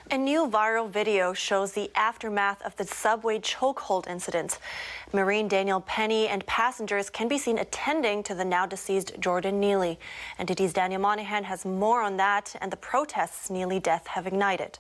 A new viral video shows the aftermath of the subway chokehold incident. Marine Daniel Penny and passengers can be seen attending to the now deceased Jordan Neely. NTD's Daniel Monahan has more on that and the protests Neely death have ignited.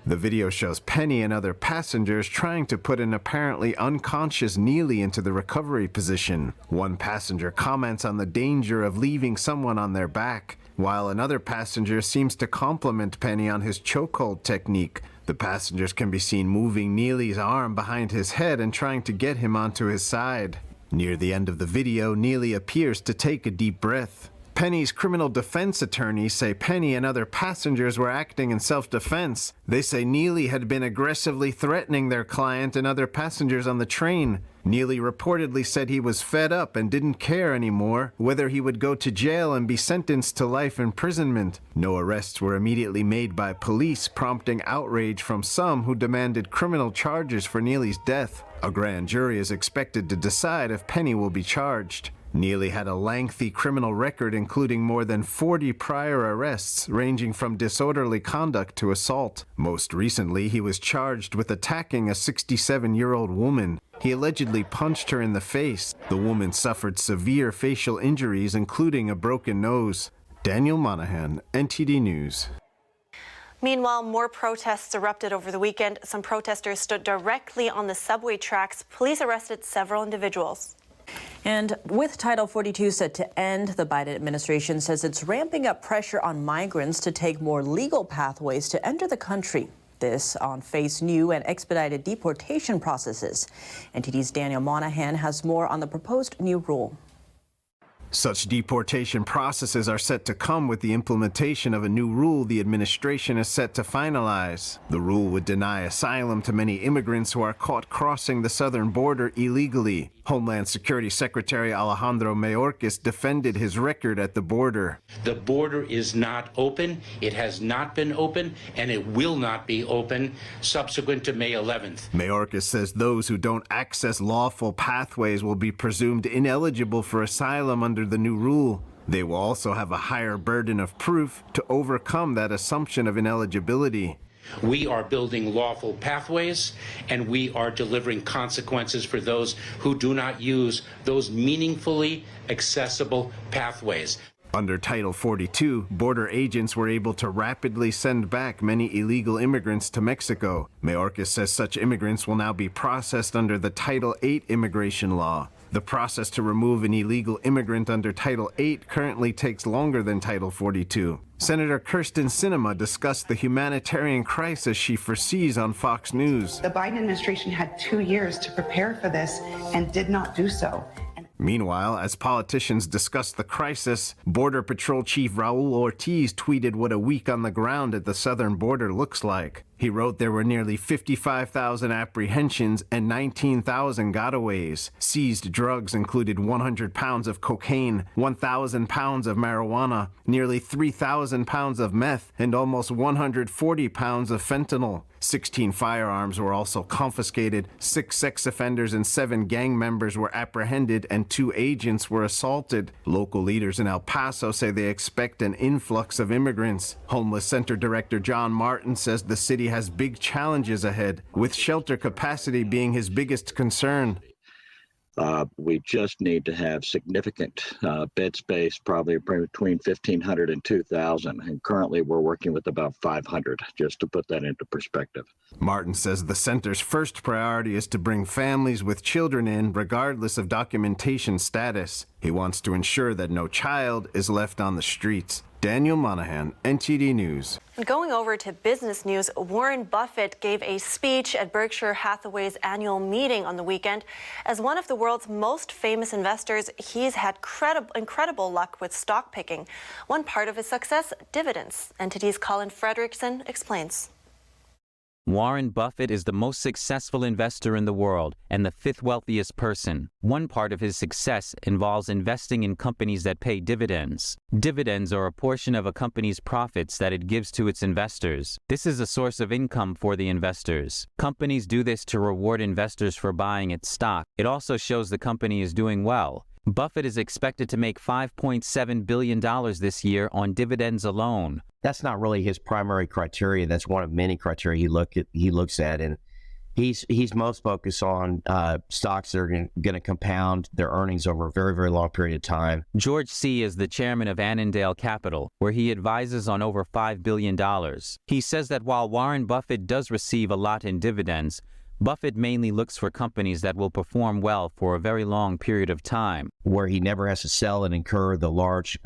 The video shows Penny and other passengers trying to put an apparently unconscious Neely into the recovery position. One passenger comments on the danger of leaving someone on their back, while another passenger seems to compliment Penny on his chokehold technique. The passengers can be seen moving Neely's arm behind his head and trying to get him onto his side. Near the end of the video, Neely appears to take a deep breath. Penny's criminal defense attorneys say Penny and other passengers were acting in self-defense. They say Neely had been aggressively threatening their client and other passengers on the train. Neely reportedly said he was fed up and didn't care anymore whether he would go to jail and be sentenced to life imprisonment. No arrests were immediately made by police, prompting outrage from some who demanded criminal charges for Neely's death. A grand jury is expected to decide if Penny will be charged. Neely had a lengthy criminal record including more than 40 prior arrests ranging from disorderly conduct to assault. Most recently, he was charged with attacking a 67-year-old woman. He allegedly punched her in the face. The woman suffered severe facial injuries, including a broken nose. Daniel Monahan, NTD News. Meanwhile, more protests erupted over the weekend. Some protesters stood directly on the subway tracks. Police arrested several individuals. And with Title 42 set to end, the Biden administration says it's ramping up pressure on migrants to take more legal pathways to enter the country. This on face new and expedited deportation processes. NTD's Daniel Monahan has more on the proposed new rule. Such deportation processes are set to come with the implementation of a new rule the administration is set to finalize. The rule would deny asylum to many immigrants who are caught crossing the southern border illegally. Homeland Security Secretary Alejandro Mayorkas defended his record at the border. The border is not open. It has not been open, and it will not be open subsequent to May 11th. Mayorkas says those who don't access lawful pathways will be presumed ineligible for asylum under the new rule. They will also have a higher burden of proof to overcome that assumption of ineligibility. We are building lawful pathways, and we are delivering consequences for those who do not use those meaningfully accessible pathways. Under Title 42, border agents were able to rapidly send back many illegal immigrants to Mexico. Mayorkas says such immigrants will now be processed under the Title 8 immigration law. The process to remove an illegal immigrant under Title 8 currently takes longer than Title 42. Senator Kyrsten Sinema discussed the humanitarian crisis she foresees on Fox News. The Biden administration had 2 years to prepare for this and did not do so. Meanwhile, as politicians discussed the crisis, Border Patrol Chief Raul Ortiz tweeted what a week on the ground at the southern border looks like. He wrote there were nearly 55,000 apprehensions and 19,000 gotaways. Seized drugs included 100 pounds of cocaine, 1,000 pounds of marijuana, nearly 3,000 pounds of meth, and almost 140 pounds of fentanyl. 16 firearms were also confiscated, 6 sex offenders and 7 gang members were apprehended, and 2 agents were assaulted. Local leaders in El Paso say they expect an influx of immigrants. Homeless Center Director John Martin says the city has big challenges ahead, with shelter capacity being his biggest concern. We just need to have significant bed space, probably between 1,500 and 2,000. And currently we're working with about 500, just to put that into perspective. Martin says the center's first priority is to bring families with children in, regardless of documentation status. He wants to ensure that no child is left on the streets. Daniel Monahan, NTD News. Going over to business news, Warren Buffett gave a speech at Berkshire Hathaway's annual meeting on the weekend. As one of the world's most famous investors, he's had incredible luck with stock picking. One part of his success, dividends. NTD's Colin Fredericson explains. Warren Buffett is the most successful investor in the world and the 5th wealthiest person. One part of his success involves investing in companies that pay dividends. Dividends are a portion of a company's profits that it gives to its investors. This is a source of income for the investors. Companies do this to reward investors for buying its stock. It also shows the company is doing well. Buffett is expected to make $5.7 billion this year on dividends alone. that's not really his primary criteria. That's one of many criteria he looks at, and he's most focused on stocks that are going to compound their earnings over a very, very long period of time. George C. is the chairman of Annandale Capital, where he advises on over $5 billion. He says that while Warren Buffett does receive a lot in dividends, Buffett mainly looks for companies that will perform well for a very long period of time, where he never has to sell and incur the large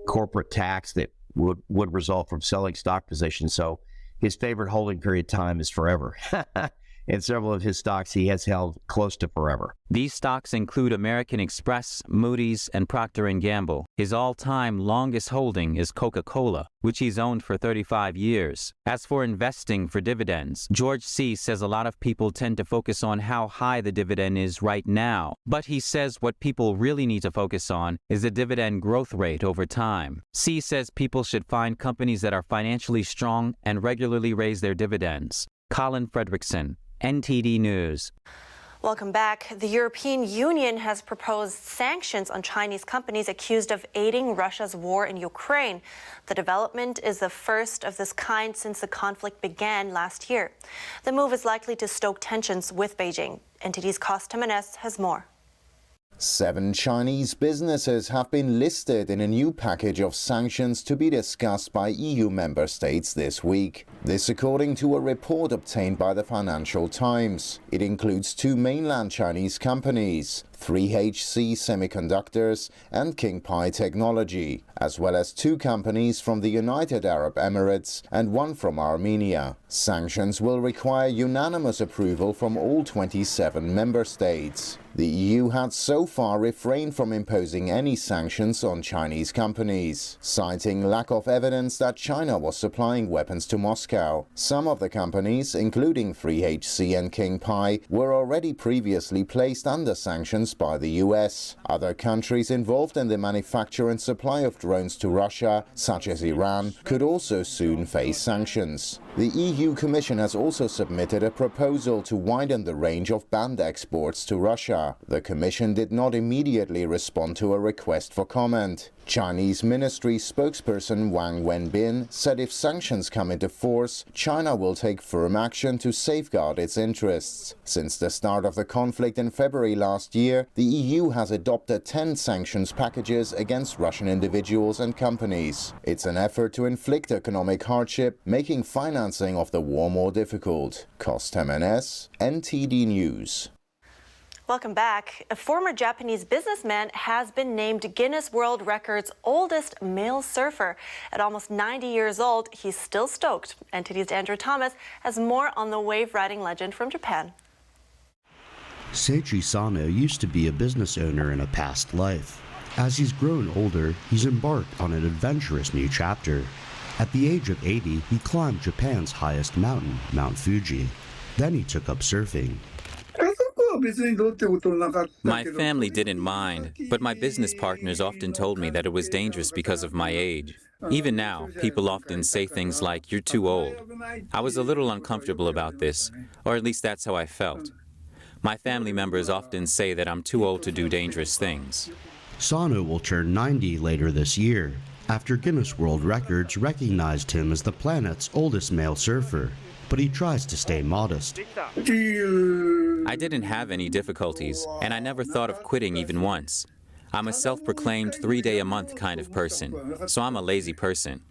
corporate tax that would result from selling stock positions. So his favorite holding period of time is forever. And several of his stocks he has held close to forever. These stocks include American Express, Moody's, and Procter & Gamble. His all-time longest holding is Coca-Cola, which he's owned for 35 years. As for investing for dividends, George C. says a lot of people tend to focus on how high the dividend is right now. But he says what people really need to focus on is the dividend growth rate over time. C. says people should find companies that are financially strong and regularly raise their dividends. Colin, Fredericson, NTD News. Welcome back. The European Union has proposed sanctions on Chinese companies accused of aiding Russia's war in Ukraine. The development is the first of this kind since the conflict began last year. The move is likely to stoke tensions with Beijing. NTD's Cost Jimenez has more. 7 Chinese businesses have been listed in a new package of sanctions to be discussed by EU member states this week. This according to a report obtained by the Financial Times. It includes 2 mainland Chinese companies, 3HC Semiconductors and Kingpie Technology, as well as 2 companies from the United Arab Emirates and 1 from Armenia. Sanctions will require unanimous approval from all 27 member states. The EU had so far refrained from imposing any sanctions on Chinese companies, citing lack of evidence that China was supplying weapons to Moscow. Some of the companies, including 3HC and Kingpie, were already previously placed under sanctions by the US. Other countries involved in the manufacture and supply of drones to Russia, such as Iran, could also soon face sanctions. The EU Commission has also submitted a proposal to widen the range of banned exports to Russia. The Commission did not immediately respond to a request for comment. Chinese ministry spokesperson Wang Wenbin said if sanctions come into force, China will take firm action to safeguard its interests. Since the start of the conflict in February last year, the EU has adopted 10 sanctions packages against Russian individuals and companies. It's an effort to inflict economic hardship, making financing of the war more difficult. Cost Jimenez, NTD News. Welcome back. A former Japanese businessman has been named Guinness World Records' oldest male surfer. At almost 90 years old, he's still stoked. NTD's Andrew Thomas has more on the wave-riding legend from Japan. Seiji Sano used to be a business owner in a past life. As he's grown older, he's embarked on an adventurous new chapter. At the age of 80, he climbed Japan's highest mountain, Mount Fuji. Then he took up surfing. My family didn't mind, but my business partners often told me that it was dangerous because of my age. Even now, people often say things like, "You're too old." I was a little uncomfortable about this, or at least that's how I felt. My family members often say that I'm too old to do dangerous things. Sano will turn 90 later this year, after Guinness World Records recognized him as the planet's oldest male surfer. But he tries to stay modest. I didn't have any difficulties, and I never thought of quitting even once. I'm a self-proclaimed 3-day-a-month kind of person, so I'm a lazy person.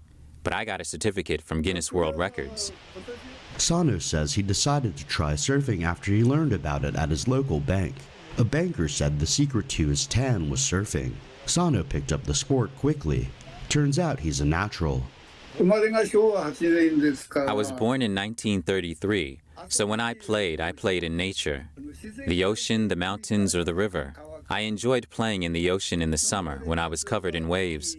But I got a certificate from Guinness World Records. Sano says he decided to try surfing after he learned about it at his local bank. A banker said the secret to his tan was surfing. Sano picked up the sport quickly. Turns out he's a natural. I was born in 1933, so when I played in nature. The ocean, the mountains, or the river. I enjoyed playing in the ocean in the summer when I was covered in waves.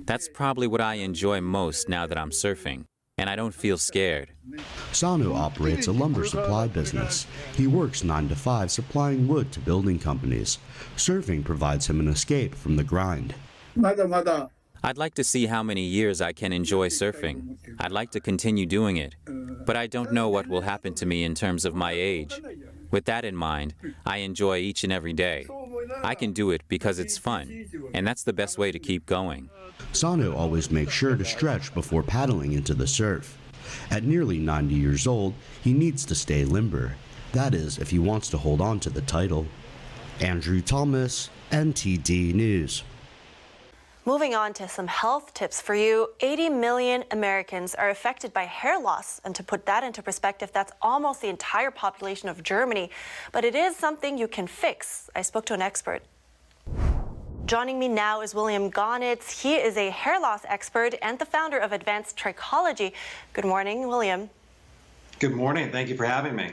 That's probably what I enjoy most now that I'm surfing, and I don't feel scared. Sano operates a lumber supply business. He works 9 to 5 supplying wood to building companies. Surfing provides him an escape from the grind. I'd like to see how many years I can enjoy surfing. I'd like to continue doing it, but I don't know what will happen to me in terms of my age. With that in mind, I enjoy each and every day. I can do it because it's fun, and that's the best way to keep going. Sano always makes sure to stretch before paddling into the surf. At nearly 90 years old, he needs to stay limber. That is, if he wants to hold on to the title. Andrew Thomas, NTD News. Moving on to some health tips for you. 80 million Americans are affected by hair loss. And to put that into perspective, that's almost the entire population of Germany. But it is something you can fix. I spoke to an expert. Joining me now is William Gonitz. He is a hair loss expert and the founder of Advanced Trichology. Good morning, William. Good morning. Thank you for having me.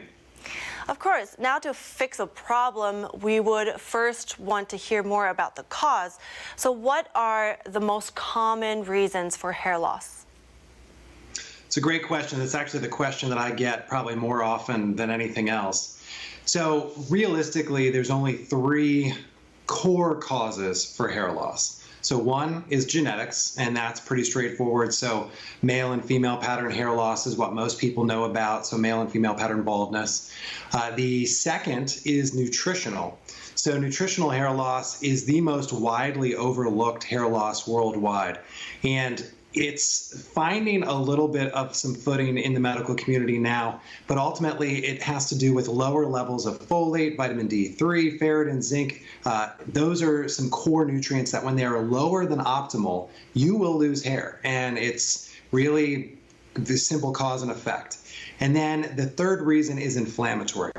Of course, now to fix a problem, we would first want to hear more about the cause. So what are the most common reasons for hair loss? It's a great question. It's actually the question that I get probably more often than anything else. So realistically, there's only 3 core causes for hair loss. So one is genetics, and that's pretty straightforward. So male and female pattern hair loss is what most people know about, so male and female pattern baldness. The second is nutritional. So nutritional hair loss is the most widely overlooked hair loss worldwide. And it's finding a little bit of some footing in the medical community now, but ultimately it has to do with lower levels of folate, vitamin D3, ferritin, zinc. Those are some core nutrients that when they are lower than optimal, you will lose hair. And it's really the simple cause and effect. And then the third reason is inflammatory.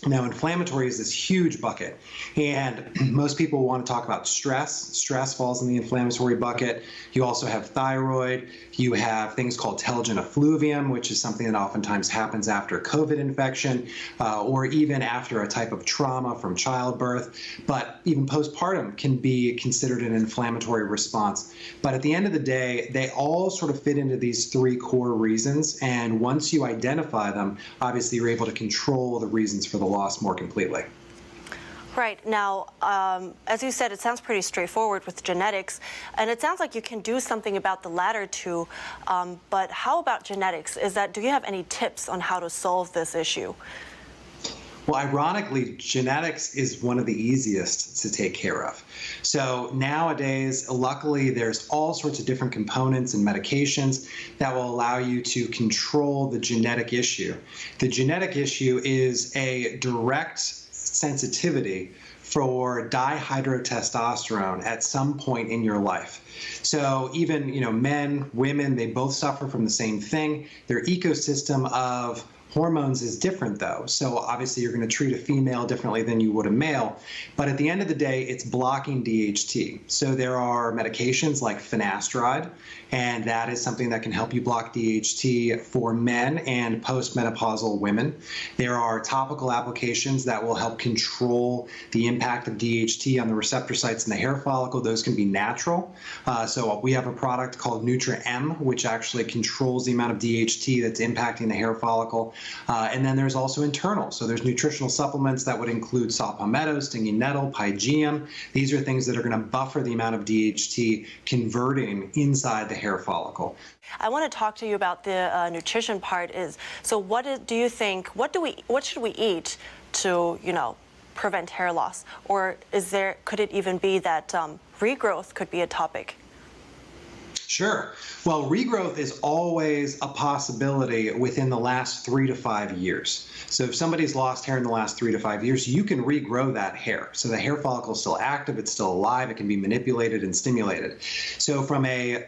Now, inflammatory is this huge bucket, and most people want to talk about stress. Stress falls in the inflammatory bucket. You also have thyroid. You have things called telogen effluvium, which is something that oftentimes happens after COVID infection or even after a type of trauma from childbirth. But even postpartum can be considered an inflammatory response. But at the end of the day, they all sort of fit into these 3 core reasons, and once you identify them, obviously you're able to control the reasons for the loss more completely. Right. Now, as you said, it sounds pretty straightforward with genetics, and it sounds like you can do something about the latter 2. But how about genetics? Do you have any tips on how to solve this issue? Well, ironically, genetics is one of the easiest to take care of. So nowadays, luckily, there's all sorts of different components and medications that will allow you to control the genetic issue. The genetic issue is a direct sensitivity for dihydrotestosterone at some point in your life. So even, men, women, they both suffer from the same thing. Their ecosystem of hormones is different, though. So obviously you're going to treat a female differently than you would a male. But at the end of the day, it's blocking DHT. So there are medications like finasteride, and that is something that can help you block DHT for men and postmenopausal women. There are topical applications that will help control the impact of DHT on the receptor sites in the hair follicle. Those can be natural. So we have a product called Nutra-M, which actually controls the amount of DHT that's impacting the hair follicle. And then there's also internal. So there's nutritional supplements that would include saw palmetto, stinging nettle, pygeum. These are things that are going to buffer the amount of DHT converting inside the hair follicle. I want to talk to you about the nutrition part. So what do you think? What should we eat to prevent hair loss? Or could it even be that regrowth could be a topic? Sure. Well, regrowth is always a possibility within the last 3 to 5 years. So if somebody's lost hair in the last 3 to 5 years, you can regrow that hair. So the hair follicle is still active, it's still alive, it can be manipulated and stimulated. So from a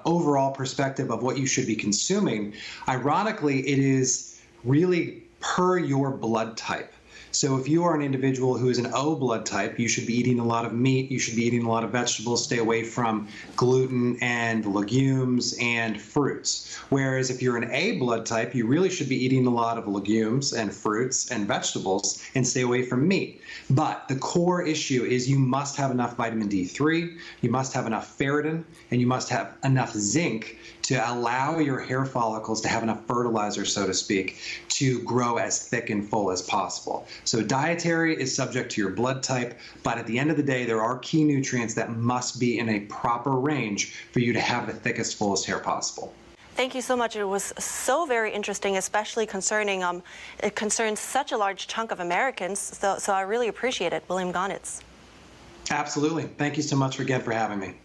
overall perspective of what you should be consuming, ironically, it is really per your blood type. So if you are an individual who is an O blood type, you should be eating a lot of meat, you should be eating a lot of vegetables, stay away from gluten and legumes and fruits. Whereas if you're an A blood type, you really should be eating a lot of legumes and fruits and vegetables and stay away from meat. But the core issue is you must have enough vitamin D3, you must have enough ferritin, and you must have enough zinc to allow your hair follicles to have enough fertilizer, so to speak, to grow as thick and full as possible. So dietary is subject to your blood type, but at the end of the day, there are key nutrients that must be in a proper range for you to have the thickest, fullest hair possible. Thank you so much. It was so very interesting, especially concerning, it concerns such a large chunk of Americans, so I really appreciate it. William Gonitz. Absolutely. Thank you so much again for having me.